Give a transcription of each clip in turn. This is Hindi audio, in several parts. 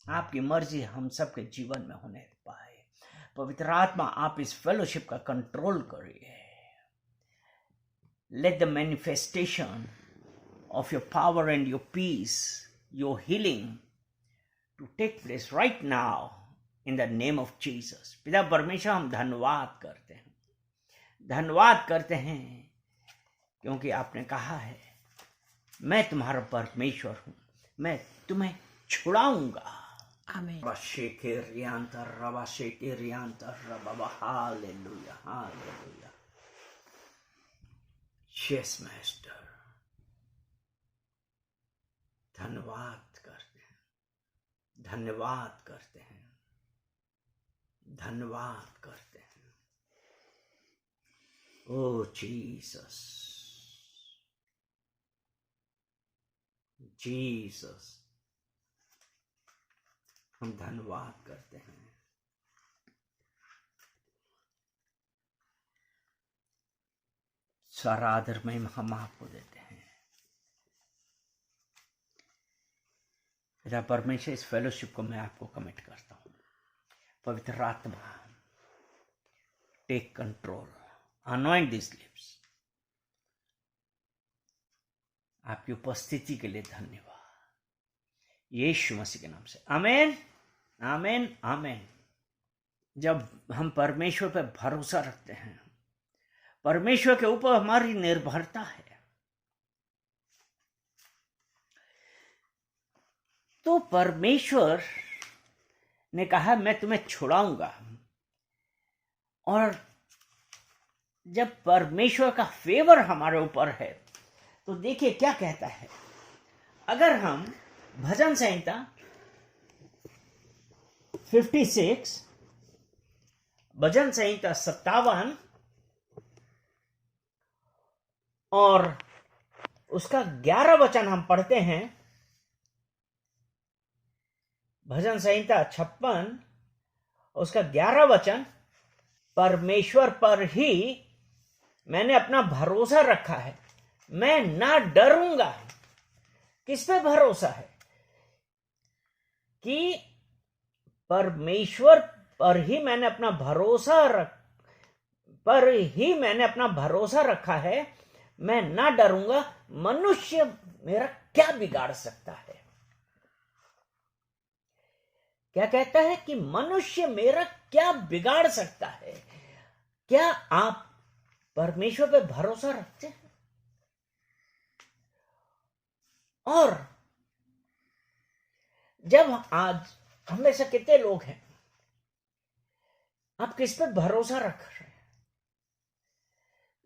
आपकी मर्जी हम सबके जीवन में होने पाए। पवित्र आत्मा, आप इस फेलोशिप का कंट्रोल करिए। Let the manifestation of your power and your peace, your healing to take place right now in the name of Jesus. पिता परमेश्वर, हम धन्यवाद करते हैं क्योंकि आपने कहा है, मैं तुम्हारा परमेश्वर हूं, मैं तुम्हें छुड़ाऊंगा। आमीन। हालेलुया। यस मास्टर, धन्यवाद करते हैं। ओ जीसस, हम धन्यवाद करते हैं। सारा आदर में हम आपको देते हैं। पिता परमेश्वर, इस फेलोशिप को मैं आपको कमिट करता हूँ। पवित्र आत्मा, take control, anoint this lips. आपकी उपस्थिति के लिए धन्यवाद, यीशु मसीह के नाम से, आमीन, आमीन, आमीन। जब हम परमेश्वर पर भरोसा रखते हैं, परमेश्वर के ऊपर हमारी निर्भरता है, तो परमेश्वर ने कहा मैं तुम्हें छुड़ाऊंगा। और जब परमेश्वर का फेवर हमारे ऊपर है, तो देखिए क्या कहता है। अगर हम भजन संहिता 56, भजन संहिता 57 और उसका 11 वचन हम पढ़ते हैं। भजन संहिता 56 उसका 11 वचन, परमेश्वर पर ही मैंने अपना भरोसा रखा है, मैं ना डरूंगा। किस पे भरोसा है? कि परमेश्वर पर ही मैंने अपना भरोसा रखा है, मैं ना डरूंगा। मनुष्य मेरा क्या बिगाड़ सकता है? क्या कहता है कि मनुष्य मेरा क्या बिगाड़ सकता है? क्या आप परमेश्वर पे भरोसा रखते हैं? और जब आज हम में से कितने लोग हैं, आप किस पे भरोसा रख रहे हैं?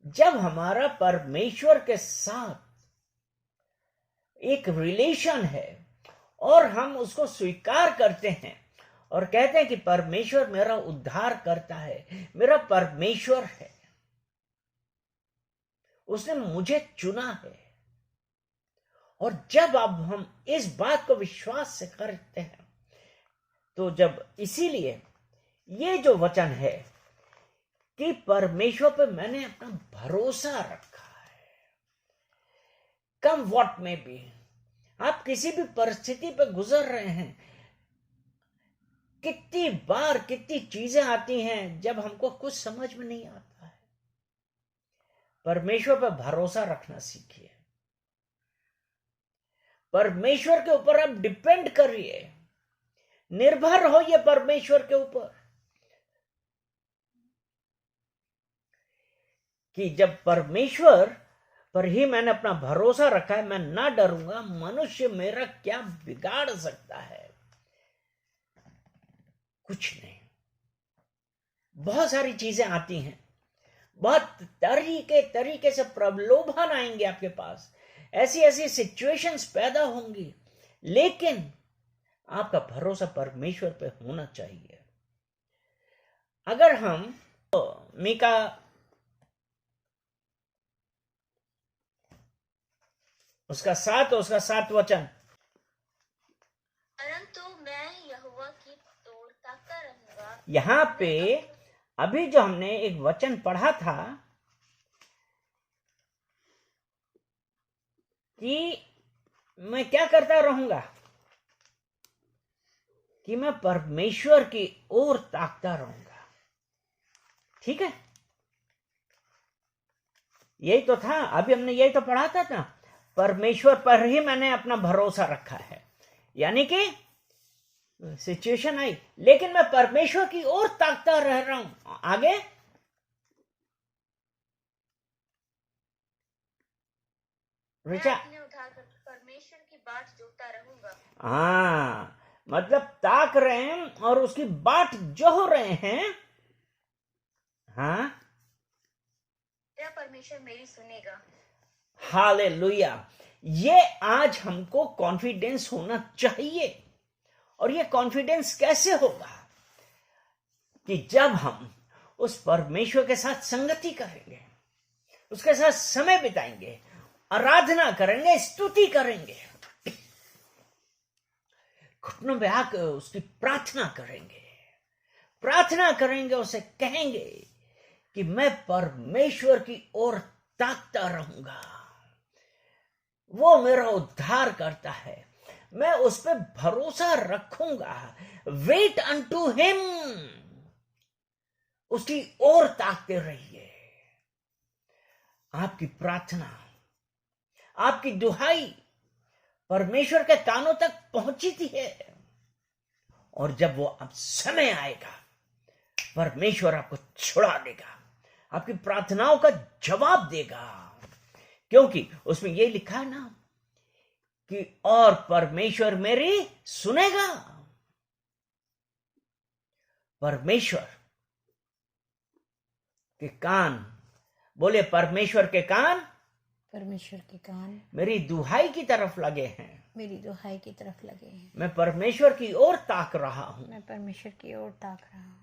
जब हमारा परमेश्वर के साथ एक रिलेशन है और हम उसको स्वीकार करते हैं और कहते हैं कि परमेश्वर मेरा उद्धार करता है, मेरा परमेश्वर है, उसने मुझे चुना है। और जब अब हम इस बात को विश्वास से करते हैं, तो जब इसीलिए ये जो वचन है कि परमेश्वर पे मैंने अपना भरोसा रखा है, कम व्हाट में भी, आप किसी भी परिस्थिति पे गुजर रहे हैं, कितनी बार कितनी चीजें आती हैं जब हमको कुछ समझ में नहीं आता है, परमेश्वर पे भरोसा रखना सीखिए। परमेश्वर के ऊपर आप डिपेंड करिए, निर्भर होइए परमेश्वर के ऊपर। कि जब परमेश्वर पर ही मैंने अपना भरोसा रखा है, मैं ना डरूंगा। मनुष्य मेरा क्या बिगाड़ सकता है? कुछ नहीं। बहुत सारी चीजें आती हैं, बहुत तरीके से प्रलोभन आएंगे आपके पास, ऐसी सिचुएशंस पैदा होंगी, लेकिन आपका भरोसा परमेश्वर पे होना चाहिए। अगर हम मीका उसका 7 वचन, परंतु मैं यहोवा की तोड़ता रहूंगा। यहां पे अभी जो हमने एक वचन पढ़ा था कि मैं क्या करता रहूंगा, कि मैं परमेश्वर की ओर ताकता रहूंगा। ठीक है, यही तो था, अभी हमने यही तो पढ़ा था ना, परमेश्वर पर ही मैंने अपना भरोसा रखा है। यानी कि सिचुएशन आई लेकिन मैं परमेश्वर की ओर ताकता रह रहा हूं। आगे ऋचा, अपने उठाकर परमेश्वर की बाट जोता रहूंगा। हाँ, मतलब ताक रहे हैं और उसकी बाट जो रहे हैं। हाँ, क्या परमेश्वर मेरी सुनेगा? हालेलुया। ये आज हमको कॉन्फिडेंस होना चाहिए। और ये कॉन्फिडेंस कैसे होगा? कि जब हम उस परमेश्वर के साथ संगति करेंगे, उसके साथ समय बिताएंगे, आराधना करेंगे, स्तुति करेंगे, घुटनों पे आकर उसकी प्रार्थना करेंगे, उसे कहेंगे कि मैं परमेश्वर की ओर ताकता रहूंगा, वो मेरा उद्धार करता है, मैं उस पर भरोसा रखूंगा। वेट अनटू हिम, उसकी ओर ताकते रहिए। आपकी प्रार्थना, आपकी दुहाई परमेश्वर के कानों तक पहुंची है। और जब वो अब समय आएगा, परमेश्वर आपको छुड़ा देगा, आपकी प्रार्थनाओं का जवाब देगा। क्योंकि उसमें ये लिखा है ना कि और परमेश्वर मेरी सुनेगा। परमेश्वर के कान, बोले परमेश्वर के कान, परमेश्वर के कान मेरी दुहाई की तरफ लगे हैं, मेरी दुहाई की तरफ लगे हैं। मैं परमेश्वर की ओर ताक रहा हूं, मैं परमेश्वर की ओर ताक रहा हूँ।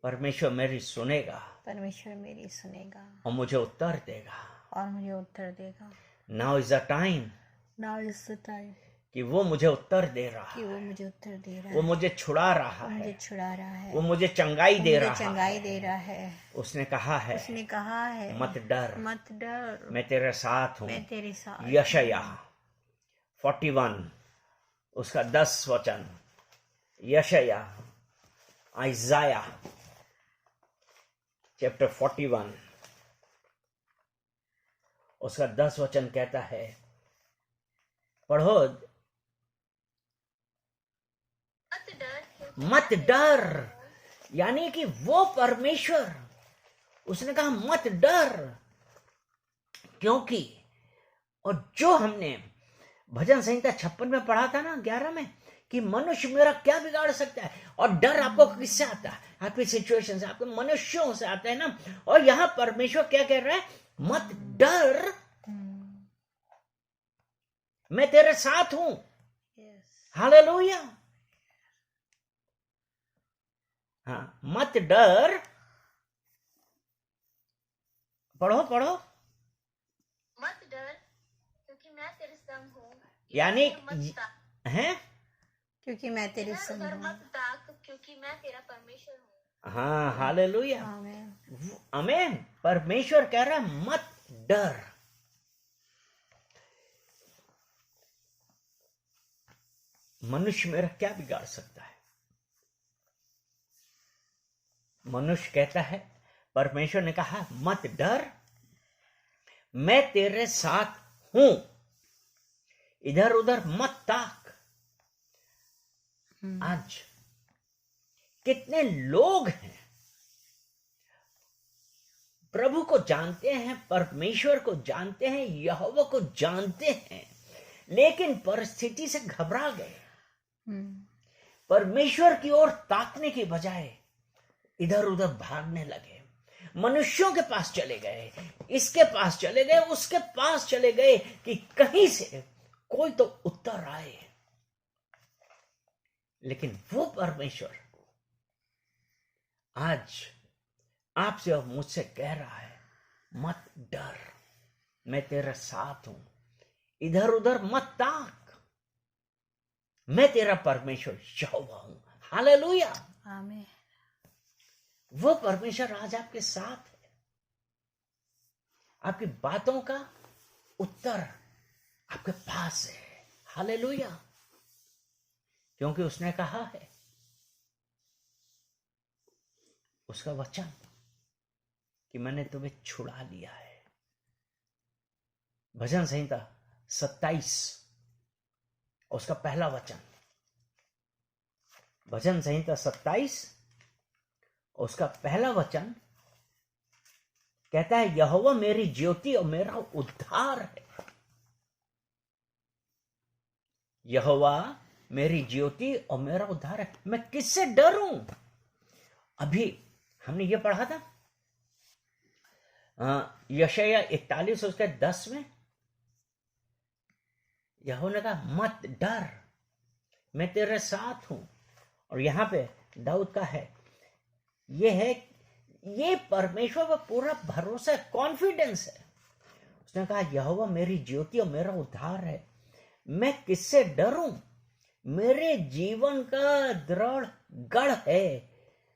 परमेश्वर मेरी सुनेगा, परमेश्वर मेरी सुनेगा और मुझे उत्तर देगा। और मुझे उत्तर देगा। Now is the time now is the time कि वो मुझे उत्तर दे रहा कि है, वो मुझे उत्तर दे रहा वो है, मुझे छुड़ा रहा वो मुझे है, छुड़ा रहा है, वो मुझे चंगाई वो दे मुझे रहा चंगाई है। दे रहा है। उसने कहा है, उसने कहा है मत डर, मत डर, मैं तेरे साथ हूं। मैं तेरे साथ यशाया 41 उसका 10 वचन, यशाया आइजाया चैप्टर 41 उसका 10 वचन कहता है, पढ़ो। मत डर, यानी कि वो परमेश्वर, उसने कहा मत डर। क्योंकि, और जो हमने भजन संहिता 56 में पढ़ा था ना, 11 में, कि मनुष्य मेरा क्या बिगाड़ सकता है। और डर आपको किससे आता है? आपकी सिचुएशन से, आपके मनुष्यों से आता है ना। और यहां परमेश्वर क्या कह रहा है? मत डर, मैं तेरे साथ हूं। हालेलुया। हाँ, मत डर। पढ़ो पढ़ो। मत डर क्योंकि मैं तेरे संग हूँ। यानी मत ताक, हैं, क्योंकि मैं तेरे संग इधर हूँ। मत ताक क्योंकि मैं तेरा परमेश्वर हूँ। हाँ, हालेलुया, आमीन। आमीन। परमेश्वर कह रहा है मत डर। मनुष्य मेरा क्या बिगाड़ सकता है? मनुष्य कहता है, परमेश्वर ने कहा मत डर, मैं तेरे साथ हूं, इधर उधर मत ताक। आज कितने लोग हैं प्रभु को जानते हैं, परमेश्वर को जानते हैं, यहोवा को जानते हैं, लेकिन परिस्थिति से घबरा गए। परमेश्वर की ओर ताकने की बजाय इधर उधर भागने लगे, मनुष्यों के पास चले गए, इसके पास चले गए, उसके पास चले गए, कि कहीं से कोई तो उत्तर आए। लेकिन वो परमेश्वर आज आपसे और मुझसे कह रहा है, मत डर, मैं तेरे साथ हूं, इधर उधर मत ताक, मैं तेरा परमेश्वर यहोवा हूं। हालेलुया, आमीन। वो परमेश्वर आज आपके साथ है। आपकी बातों का उत्तर आपके पास है। हालेलुया, क्योंकि उसने कहा है उसका वचन कि मैंने तुम्हें छुड़ा लिया है। भजन संहिता 27 उसका पहला वचन, भजन संहिता 27 उसका पहला वचन कहता है, यहोवा मेरी ज्योति और मेरा उद्धार है। यहोवा मेरी ज्योति और मेरा उद्धार है, मैं किससे डरूं? अभी हमने ये पढ़ा था यशायाह 41 उसके 10 में, यहोवा ने कहा मत डर, मैं तेरे साथ हूं। और यहां पे दाऊद का है, ये परमेश्वर पर पूरा भरोसा, कॉन्फिडेंस है। उसने कहा यहोवा मेरी ज्योति और मेरा उद्धार है, मैं किससे डरूं? मेरे जीवन का दृढ़ गढ़ है,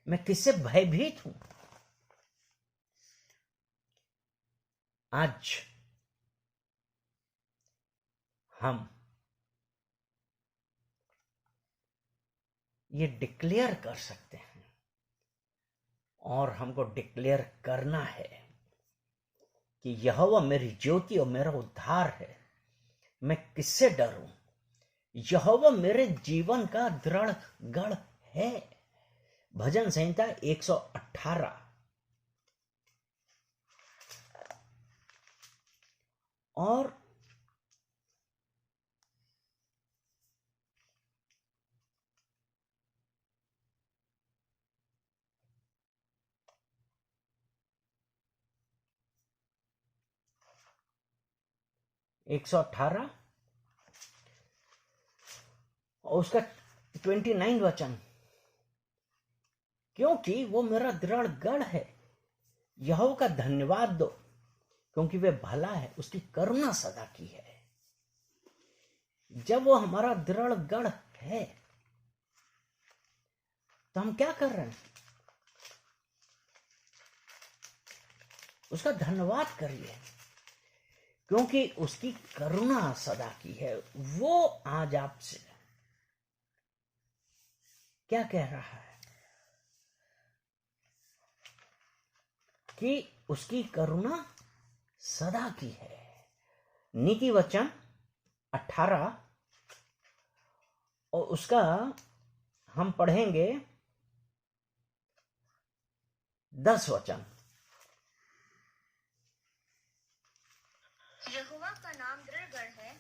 मैं किससे भयभीत हूं? आज हम ये डिक्लेयर कर सकते हैं, और हमको डिक्लेयर करना है कि यहोवा मेरी ज्योति और मेरा उद्धार है, मैं किससे डरूं? यहोवा मेरे जीवन का दृढ़ गढ़ है। भजन संहिता 118 और 118 और उसका 29 वचन, क्योंकि वो मेरा दृढ़ गढ़ है, यहोवा का धन्यवाद दो, क्योंकि वे भला है, उसकी करुणा सदा की है। जब वो हमारा दृढ़ गढ़ है तो हम क्या कर रहे हैं? उसका धन्यवाद करिए, क्योंकि उसकी करुणा सदा की है। वो आज आपसे क्या कह रहा है कि उसकी करुणा सदा की है। नीति वचन 18 और उसका हम पढ़ेंगे 10 वचन। यहोवा का नाम दृढ़गढ़ है,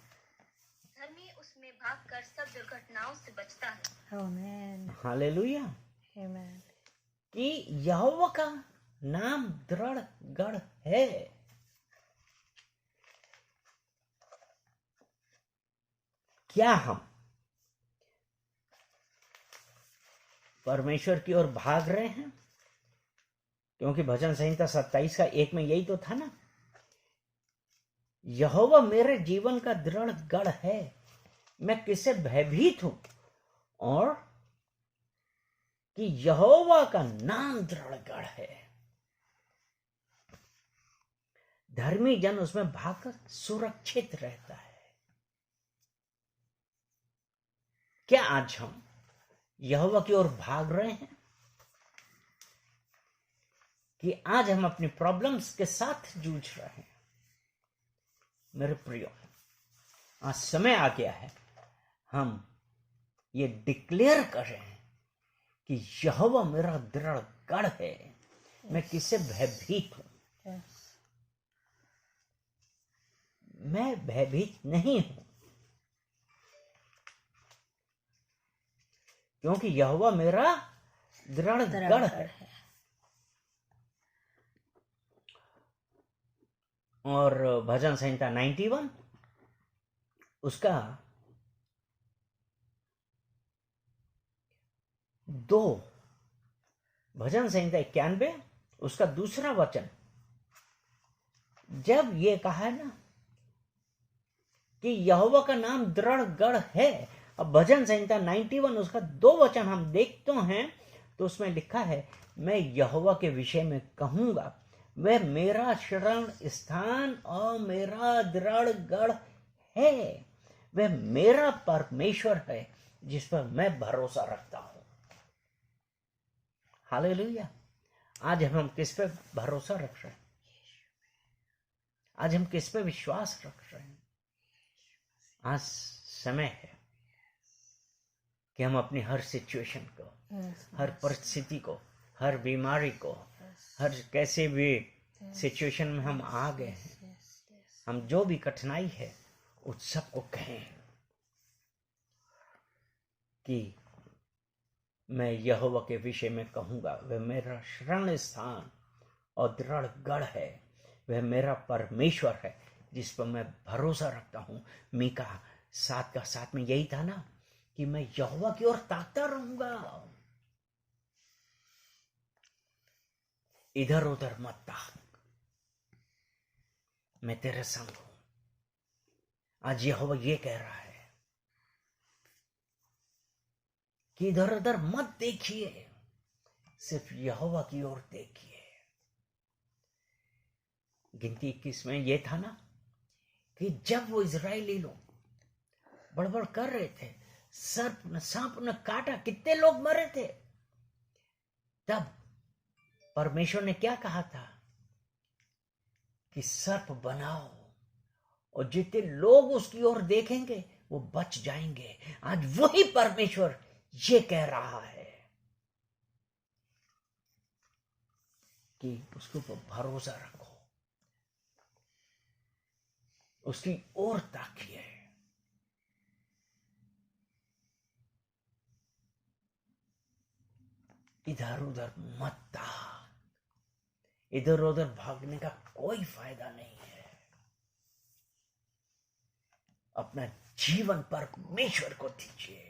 धर्मी उसमें भागकर सब दुर्घटनाओं से बचता है। आमीन। हालेलुया। आमीन। कि यहोवा का नाम दृढ़ गढ़ है। क्या हम परमेश्वर की ओर भाग रहे हैं? क्योंकि भजन संहिता 27 का 1 में यही तो था ना, यहोवा मेरे जीवन का दृढ़ गढ़ है, मैं किससे भयभीत हूं? और कि यहोवा का नाम दृढ़ गढ़ है, धर्मी जन उसमें भागकर सुरक्षित रहता है। क्या आज हम यहोवा की ओर भाग रहे हैं? कि आज हम अपनी प्रॉब्लम्स के साथ जूझ रहे हैं? मेरे प्रियो, आज समय आ गया है हम ये डिक्लेयर कर रहे हैं कि यहोवा मेरा दृढ़ गढ़ है, मैं किससे भयभीत हूं? Yes. मैं भयभीत नहीं हूं, क्योंकि यहोवा मेरा दृढ़ गढ़ है। और भजन संहिता 91 उसका 2, भजन संहिता 91 उसका 2 वचन, जब ये कहा है ना कि यहोवा का नाम दृढ़ गढ़ है, अब भजन संहिता 91 उसका 2 वचन हम देखते हैं तो उसमें लिखा है, मैं यहोवा के विषय में कहूंगा, वह मेरा शरण स्थान और मेरा दृढ़ गढ़ है, वह मेरा परमेश्वर है जिस पर मैं भरोसा रखता हूं। हालेलुया। आज हम किस पे भरोसा रख रहे हैं? आज हम किस पे विश्वास रख रहे हैं? आज समय है कि हम अपनी हर सिचुएशन को, हर परिस्थिति को, हर बीमारी को, हर कैसे भी सिचुएशन में हम आ गए हैं, हम जो भी कठिनाई है उस सब को कहें कि मैं यहोवा के विषय में कहूंगा, वह मेरा शरण स्थान और दृढ़ गढ़ है, वह मेरा परमेश्वर है जिस पर मैं भरोसा रखता हूं। मीका 7:7 में यही था ना कि मैं यहोवा की ओर ताकता रहूंगा, इधर उधर मत ताक, मैं तेरे संग हूं। आज यहोवा ये कह रहा है कि इधर उधर मत देखिए, सिर्फ यहोवा की ओर देखिए। गिनती 21 में ये था ना कि जब वो इजरायली लोग बड़बड़ कर रहे थे, सांप ने काटा, कितने लोग मरे थे, तब परमेश्वर ने क्या कहा था कि सर्प बनाओ और जितने लोग उसकी ओर देखेंगे वो बच जाएंगे। आज वही परमेश्वर ये कह रहा है कि उसके ऊपर भरोसा रखो, उसकी ओर ताकिए। इधर उधर मत ताक, इधर उधर भागने का कोई फायदा नहीं है। अपना जीवन परमेश्वर को दीजिए।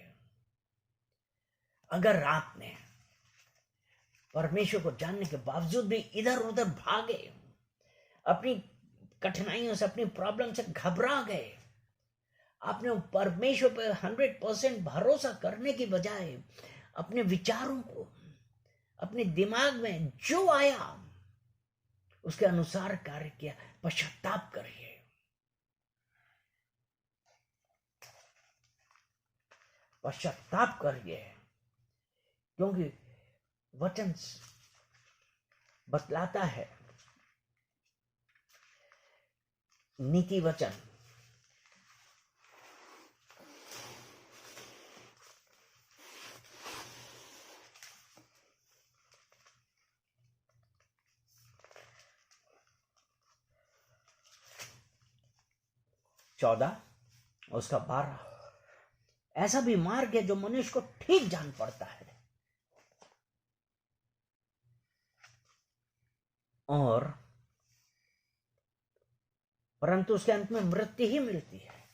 अगर आपने परमेश्वर को जानने के बावजूद भी इधर उधर भागे, अपनी कठिनाइयों से, अपनी प्रॉब्लम से घबरा गए, आपने परमेश्वर पर 100% भरोसा करने की बजाय अपने विचारों को, अपने दिमाग में जो आया उसके अनुसार कार्य किया, पश्चाताप करिए। पश्चाताप करिए, क्योंकि वचन बतलाता है, नीति वचन 14 उसका 12, ऐसा भी मार्ग है जो मनुष्य को ठीक जान पड़ता है और परंतु उसके अंत में मृत्यु ही मिलती है।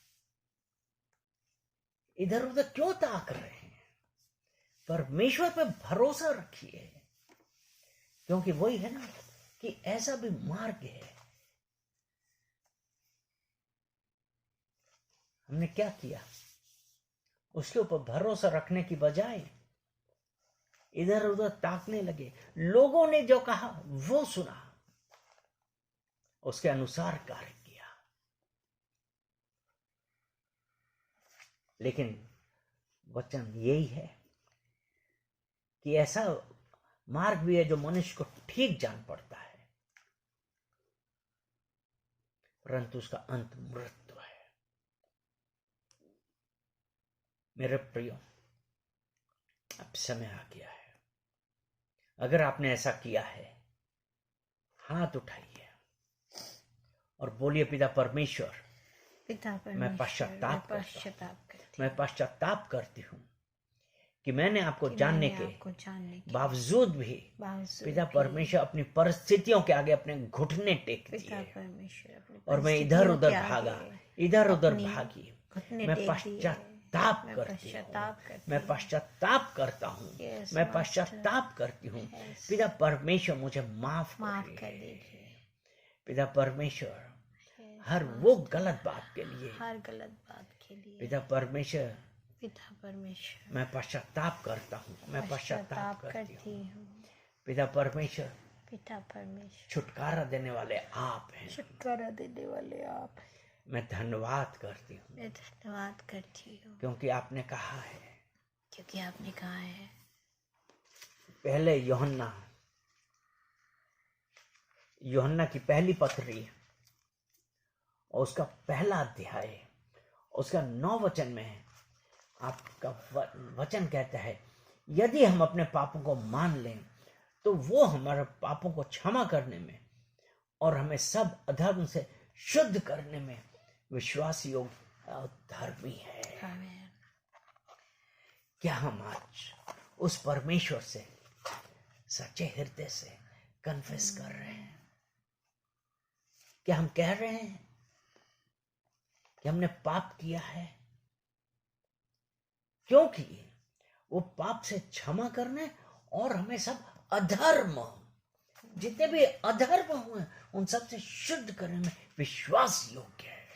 इधर उधर क्यों ताक रहे हैं? परमेश्वर पे भरोसा रखिए, क्योंकि वही है ना कि ऐसा भी मार्ग है। हमने क्या किया? उसके ऊपर भरोसा रखने की बजाय इधर उधर ताकने लगे। लोगों ने जो कहा वो सुना, उसके अनुसार कार्य किया। लेकिन वचन यही है कि ऐसा मार्ग भी है जो मनुष्य को ठीक जान पड़ता है, परंतु उसका अंत मृत्यु है। मेरे प्रियो, अब समय आ गया है। अगर आपने ऐसा किया है, हाथ उठाइए और बोलिए, पिता परमेश्वर, मैं पश्चाताप करती हूँ कि मैंने आपको जानने के बावजूद भी पिता परमेश्वर अपनी परिस्थितियों के आगे अपने घुटने टेक दिए और मैं इधर उधर भागी। मैं पश्चाताप करता हूँ, मैं पश्चाताप करती हूँ। पिता परमेश्वर मुझे माफ कर दीजिए। पिता परमेश्वर, हर वो गलत बात के लिए पिता परमेश्वर मैं पश्चाताप करता हूँ, मैं पश्चाताप करती हूँ। पिता परमेश्वर, छुटकारा देने वाले आप हैं, मैं धन्यवाद करती हूँ, क्योंकि आपने कहा है, पहले यूहन्ना यूहन्ना की पहली पत्री और उसका पहला अध्याय, उसका 9 वचन में है। आपका वचन कहता है, यदि हम अपने पापों को मान लें तो वो हमारे पापों को क्षमा करने में और हमें सब अधर्म से शुद्ध करने में विश्वास योग्य और धर्मी है। आमीन। क्या हम आज उस परमेश्वर से सच्चे हृदय से कन्फेस कर रहे हैं? क्या हम कह रहे हैं कि हमने पाप किया है? क्योंकि वो पाप से क्षमा करने और हमें सब अधर्म, जितने भी अधर्म हुए उन सब से शुद्ध करने में विश्वास योग्य है।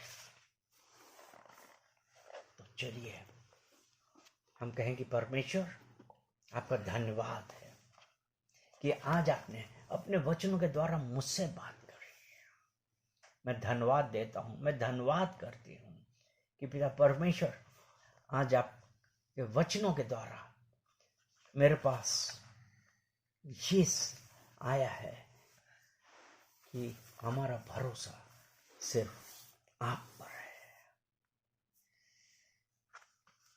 तो चलिए हम कहें कि परमेश्वर आपका धन्यवाद है कि आज आपने अपने वचनों के द्वारा मुझसे बात करी। मैं धन्यवाद देता हूं, मैं धन्यवाद करती हूं कि पिता परमेश्वर आज आपके वचनों के द्वारा मेरे पास ये आया है कि हमारा भरोसा सिर्फ आप पर है।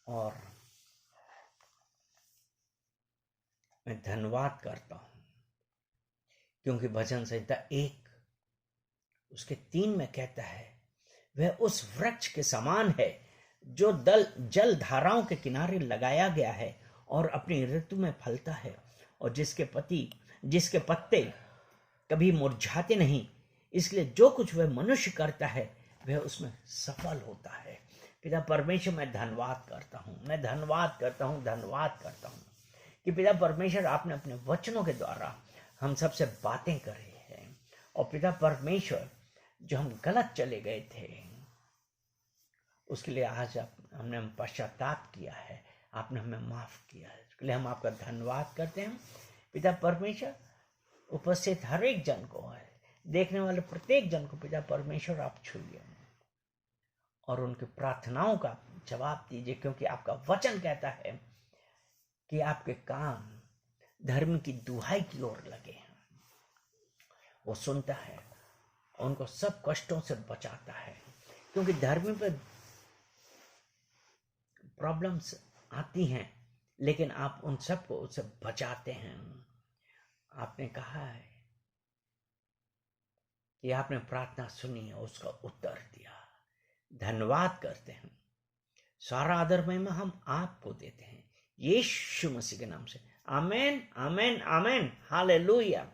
और मैं धन्यवाद करता हूं क्योंकि भजन संहिता 1 उसके 3 में कहता है, वह उस वृक्ष के समान है जो जल धाराओं के किनारे लगाया गया है और अपनी ऋतु में फलता है और जिसके पत्ते कभी मुरझाते नहीं। इसलिए जो कुछ वह मनुष्य करता है वह उसमें सफल होता है। पिता परमेश्वर मैं धन्यवाद करता हूं कि पिता परमेश्वर आपने अपने वचनों के द्वारा हम सबसे बातें करी हैं। और पिता परमेश्वर जो हम गलत चले गए थे उसके लिए आज हमने पश्चाताप किया है, आपने हमें माफ किया है, इसके लिए हम आपका धन्यवाद करते हैं। पिता परमेश्वर उपस्थित हर एक जन को है, देखने वाले प्रत्येक जन को पिता परमेश्वर आप छूइए और उनकी प्रार्थनाओं का जवाब दीजिए, क्योंकि आपका वचन कहता है कि आपके कान धर्म की दुहाई की ओर लगे हैं। वो सुनता है, उनको सब कष्टों से बचाता है, क्योंकि धर्म पे प्रॉब्लम्स आती हैं लेकिन आप उन सबको उससे बचाते हैं। आपने कहा है कि आपने प्रार्थना सुनी और उसका उत्तर दिया। धन्यवाद करते हैं, सारा आदर महिमा हम आपको देते हैं यीशु मसीह के नाम से। आमेन, आमेन, आमेन, हालेलुया।